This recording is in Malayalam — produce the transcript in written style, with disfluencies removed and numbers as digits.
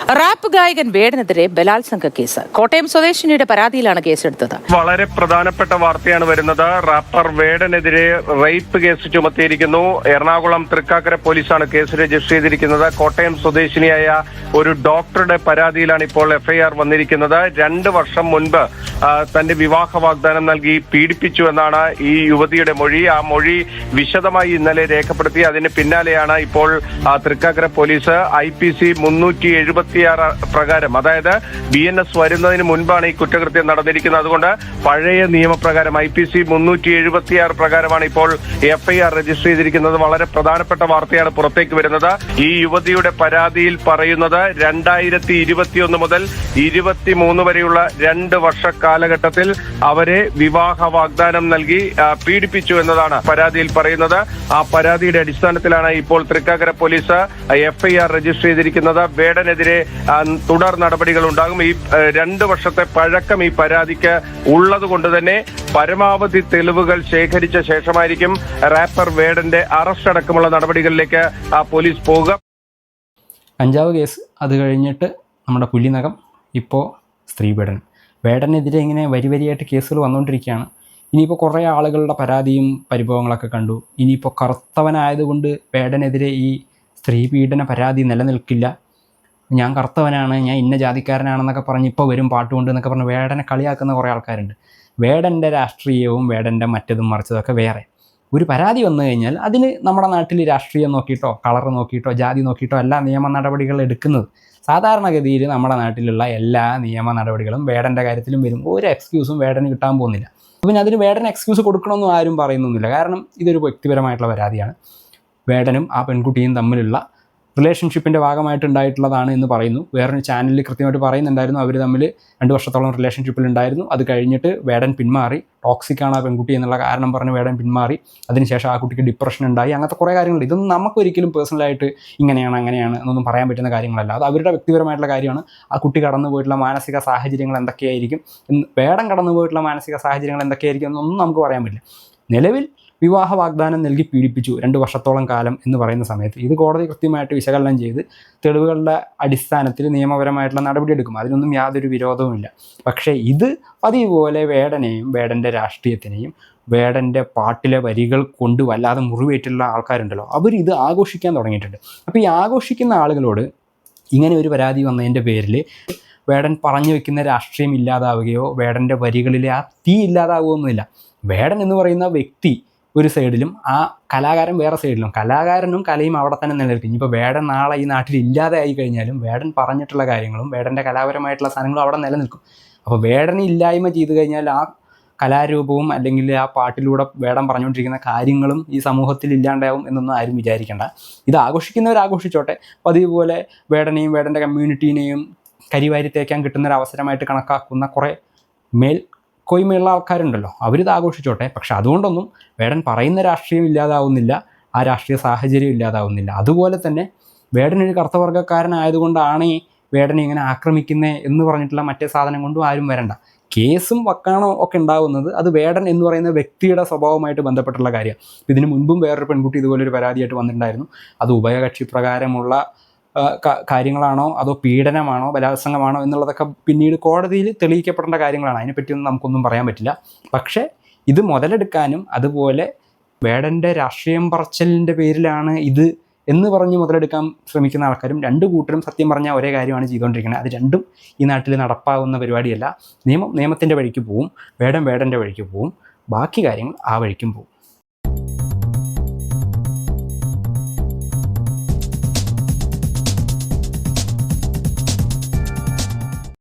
റാപ്പ് ഗായകൻ വേടനെതിരെ ബലാത്സംഗ കേസ്. കോട്ടയം സ്വദേശിനിയുടെ പരാതിയിലാണ് കേസെടുത്തത്. വളരെ പ്രധാനപ്പെട്ട വാർത്തയാണ് വരുന്നത്. റാപ്പർ വേടനെതിരെ റേപ്പ് കേസ് ചുമത്തിയിരിക്കുന്നു. എറണാകുളം തൃക്കാക്കര പോലീസാണ് കേസ് രജിസ്റ്റർ ചെയ്തിരിക്കുന്നത്. കോട്ടയം സ്വദേശിനിയായ ഒരു ഡോക്ടറുടെ പരാതിയിലാണ് ഇപ്പോൾ എഫ്ഐആർ വന്നിരിക്കുന്നത്. 2 വർഷം മുൻപ് തന്റെ വിവാഹ വാഗ്ദാനം നൽകി പീഡിപ്പിച്ചു എന്നാണ് ഈ യുവതിയുടെ മൊഴി. ആ മൊഴി വിശദമായി ഇന്നലെ രേഖപ്പെടുത്തി. അതിന് പിന്നാലെയാണ് ഇപ്പോൾ തൃക്കാക്കര പോലീസ് IPC 376 പ്രകാരം, അതായത് BNS വരുന്നതിന് മുൻപാണ് ഈ കുറ്റകൃത്യം നടന്നിരിക്കുന്നത്. അതുകൊണ്ട് പഴയ നിയമപ്രകാരം IPC 376 പ്രകാരമാണ് ഇപ്പോൾ FIR രജിസ്റ്റർ ചെയ്തിരിക്കുന്നത്. വളരെ പ്രധാനപ്പെട്ട വാർത്തയാണ് പുറത്തേക്ക് വരുന്നത്. ഈ യുവതിയുടെ പരാതിയിൽ പറയുന്നത് 2021 മുതൽ 23 വരെയുള്ള 2 വർഷ കാലഘട്ടത്തിൽ അവരെ വിവാഹ വാഗ്ദാനം നൽകി പീഡിപ്പിച്ചു എന്നതാണ് പരാതിയിൽ പറയുന്നത്. ആ പരാതിയുടെ അടിസ്ഥാനത്തിലാണ് ഇപ്പോൾ തൃക്കാക്കര പോലീസ് FIR രജിസ്റ്റർ ചെയ്തിരിക്കുന്നത്. വേടനെതിരെ തുടർ നടപടികൾ ഉണ്ടാകും. ഈ 2 വർഷത്തെ പഴക്കം ഈ പരാതിക്ക് ഉള്ളത് കൊണ്ട് തന്നെ പരമാവധി തെളിവുകൾ ശേഖരിച്ച ശേഷമായിരിക്കും റാപ്പർ വേടന്റെ അറസ്റ്റ് അടക്കമുള്ള നടപടികളിലേക്ക് പോലീസ് പോകുക. കഞ്ചാവ് കേസ്, അത് കഴിഞ്ഞിട്ട് നമ്മുടെ പുലിനകം, ഇപ്പോൾ സ്ത്രീപീഡനം. വേടനെതിരെ ഇങ്ങനെ വരിയായിട്ട് കേസുകൾ വന്നുകൊണ്ടിരിക്കുകയാണ്. ഇനിയിപ്പോൾ കുറേ ആളുകളുടെ പരാതിയും പരിഭവങ്ങളൊക്കെ കണ്ടു. ഇനിയിപ്പോൾ കറുത്തവനായതുകൊണ്ട് വേടനെതിരെ ഈ സ്ത്രീപീഡന പരാതി നിലനിൽക്കില്ല, ഞാൻ കറുത്തവനാണ്, ഞാൻ ഇന്ന ജാതിക്കാരനാണെന്നൊക്കെ പറഞ്ഞ് ഇപ്പോൾ വരും പാട്ടുകൊണ്ട് എന്നൊക്കെ പറഞ്ഞ് വേടനെ കളിയാക്കുന്ന കുറേ ആൾക്കാരുണ്ട്. വേടൻ്റെ രാഷ്ട്രീയവും വേടൻ്റെ മറ്റതും മറിച്ചതൊക്കെ വേറെ. ഒരു പരാതി വന്നു കഴിഞ്ഞാൽ അതിന് നമ്മുടെ നാട്ടിൽ രാഷ്ട്രീയം നോക്കിയിട്ടോ കളർ നോക്കിയിട്ടോ ജാതി നോക്കിയിട്ടോ എല്ലാ നിയമ നടപടികൾ എടുക്കുന്നത്. സാധാരണഗതിയിൽ നമ്മുടെ നാട്ടിലുള്ള എല്ലാ നിയമ നടപടികളും വേടൻ്റെ കാര്യത്തിലും വരും. ഒരു എക്സ്ക്യൂസും വേടന് കിട്ടാൻ പോകുന്നില്ല. പിന്നെ അതിന് വേടന് എക്സ്ക്യൂസ് കൊടുക്കണമെന്നും ആരും പറയുന്നൊന്നുമില്ല. കാരണം ഇതൊരു വ്യക്തിപരമായിട്ടുള്ള പരാതിയാണ്. വേടനും ആ പെൺകുട്ടിയും തമ്മിലുള്ള റിലേഷൻഷിപ്പിൻ്റെ ഭാഗമായിട്ടുണ്ടായിട്ടുള്ളതാണ് എന്ന് പറയുന്നു. വേറൊരു ചാനലിൽ കൃത്യമായിട്ട് പറയുന്നുണ്ടായിരുന്നു അവർ തമ്മിൽ 2 വർഷത്തോളം റിലേഷൻഷിപ്പിലുണ്ടായിരുന്നു. അത് കഴിഞ്ഞിട്ട് വേടൻ പിന്മാറി. ടോക്സിക്കാണ് ആ പെൺകുട്ടി എന്നുള്ള കാരണം പറഞ്ഞ് വേടൻ പിന്മാറി. അതിനുശേഷം ആ കുട്ടിക്ക് ഡിപ്രഷൻ ഉണ്ടായി. അങ്ങനത്തെ കുറേ കാര്യങ്ങളുണ്ട്. ഇതൊന്നും നമുക്കൊരിക്കലും പേഴ്സണലായിട്ട് ഇങ്ങനെയാണ് അങ്ങനെയാണ് എന്നൊന്നും പറയാൻ പറ്റുന്ന കാര്യങ്ങളല്ല. അത് അവരുടെ വ്യക്തിപരമായിട്ടുള്ള കാര്യമാണ്. ആ കുട്ടി കടന്നു പോയിട്ടുള്ള മാനസിക സാഹചര്യങ്ങൾ എന്തൊക്കെയായിരിക്കും, വേടൻ കടന്നു പോയിട്ടുള്ള മാനസിക സാഹചര്യങ്ങൾ എന്തൊക്കെയായിരിക്കും എന്നൊന്നും നമുക്ക് പറയാൻ പറ്റില്ല. നിലവിൽ വിവാഹ വാഗ്ദാനം നൽകി പീഡിപ്പിച്ചു 2 വർഷത്തോളം കാലം എന്ന് പറയുന്ന സമയത്ത് ഇത് കോടതി കൃത്യമായിട്ട് വിശകലനം ചെയ്ത് തെളിവുകളുടെ അടിസ്ഥാനത്തിൽ നിയമപരമായിട്ടുള്ള നടപടിയെടുക്കും. അതിനൊന്നും യാതൊരു വിരോധവുമില്ല. പക്ഷേ ഇത് പതിവ് പോലെ വേടനെയും വേടൻ്റെ രാഷ്ട്രീയത്തിനെയും വേടൻ്റെ പാട്ടിലെ വരികൾ കൊണ്ട് വല്ലാതെ മുറിവേറ്റുള്ള ആൾക്കാരുണ്ടല്ലോ, അവരിത് ആഘോഷിക്കാൻ തുടങ്ങിയിട്ടുണ്ട്. അപ്പോൾ ഈ ആഘോഷിക്കുന്ന ആളുകളോട് ഇങ്ങനെ ഒരു പരാതി വന്നതിൻ്റെ പേരിൽ വേടൻ പറഞ്ഞു വെക്കുന്ന രാഷ്ട്രീയം ഇല്ലാതാവുകയോ വേടൻ്റെ വരികളിലെ ആ തീ ഇല്ലാതാവുകയൊന്നുമില്ല. വേടൻ എന്ന് പറയുന്ന വ്യക്തി ഒരു സൈഡിലും ആ കലാകാരൻ വേറെ സൈഡിലും, കലാകാരനും കലയും അവിടെ തന്നെ നിലനിൽക്കും. ഇനിയിപ്പോൾ വേടൻ നാളെ ഈ നാട്ടിൽ ഇല്ലാതെ ആയി കഴിഞ്ഞാലും വേടൻ പറഞ്ഞിട്ടുള്ള കാര്യങ്ങളും വേടൻ്റെ കലാപരമായിട്ടുള്ള സാധനങ്ങളും അവിടെ നിലനിൽക്കും. അപ്പോൾ വേടനെ ഇല്ലായ്മ ചെയ്തു കഴിഞ്ഞാൽ ആ കലാരൂപവും അല്ലെങ്കിൽ ആ പാട്ടിലൂടെ വേടൻ പറഞ്ഞുകൊണ്ടിരിക്കുന്ന കാര്യങ്ങളും ഈ സമൂഹത്തിൽ ഇല്ലാണ്ടാവും എന്നൊന്നും ആരും വിചാരിക്കേണ്ട. ഇത് ആഘോഷിക്കുന്നവർ ആഘോഷിച്ചോട്ടെ. പതിവ് പോലെ വേടനെയും വേടൻ്റെ കമ്മ്യൂണിറ്റീനെയും കരിവാരി തേക്കാൻ കിട്ടുന്നൊരു അവസരമായിട്ട് കണക്കാക്കുന്ന കുറേ കൊയ്മയുള്ള ആൾക്കാരുണ്ടല്ലോ, അവരിത് ആഘോഷിച്ചോട്ടെ. പക്ഷെ അതുകൊണ്ടൊന്നും വേടൻ പറയുന്ന രാഷ്ട്രീയം ഇല്ലാതാവുന്നില്ല, ആ രാഷ്ട്രീയ സാഹചര്യം ഇല്ലാതാവുന്നില്ല. അതുപോലെ തന്നെ വേടനൊരു കറുത്തവർഗ്ഗക്കാരനായതുകൊണ്ടാണ് ഈ വേടനെ ഇങ്ങനെ ആക്രമിക്കുന്നത് എന്ന് പറഞ്ഞിട്ടുള്ള മറ്റേ സാധനം കൊണ്ടും ആരും വരണ്ട. കേസും വക്കാണോ ഒക്കെ ഉണ്ടാവുന്നത് അത് വേടൻ എന്ന് പറയുന്ന വ്യക്തിയുടെ സ്വഭാവമായിട്ട് ബന്ധപ്പെട്ടുള്ള കാര്യമാണ്. ഇതിന് മുൻപും വേറൊരു പെൺകുട്ടി ഇതുപോലൊരു പരാതിയായിട്ട് വന്നിട്ടുണ്ടായിരുന്നു. അത് ഉഭയകക്ഷി പ്രകാരമുള്ള കാര്യങ്ങളാണോ അതോ പീഡനമാണോ ബലാത്സംഗമാണോ എന്നുള്ളതൊക്കെ പിന്നീട് കോടതിയിൽ തെളിയിക്കപ്പെടേണ്ട കാര്യങ്ങളാണ്. അതിനെപ്പറ്റിയൊന്നും നമുക്കൊന്നും പറയാൻ പറ്റില്ല. പക്ഷേ ഇത് മുതലെടുക്കാനും അതുപോലെ വേടൻ്റെ രാഷ്ട്രീയം പറച്ചലിൻ്റെ പേരിലാണ് ഇത് എന്ന് പറഞ്ഞ് മുതലെടുക്കാൻ ശ്രമിക്കുന്ന ആൾക്കാരും 2 കൂട്ടരും സത്യം പറഞ്ഞാൽ ഒരേ കാര്യമാണ് ചെയ്തുകൊണ്ടിരിക്കുന്നത്. അത് രണ്ടും ഈ നാട്ടിൽ നടപ്പാവുന്ന പരിപാടിയല്ല. നിയമം നിയമത്തിൻ്റെ വഴിക്ക് പോവും, വേടൻ വേടൻ്റെ വഴിക്ക് പോവും, ബാക്കി കാര്യങ്ങൾ ആ വഴിക്കും പോവും.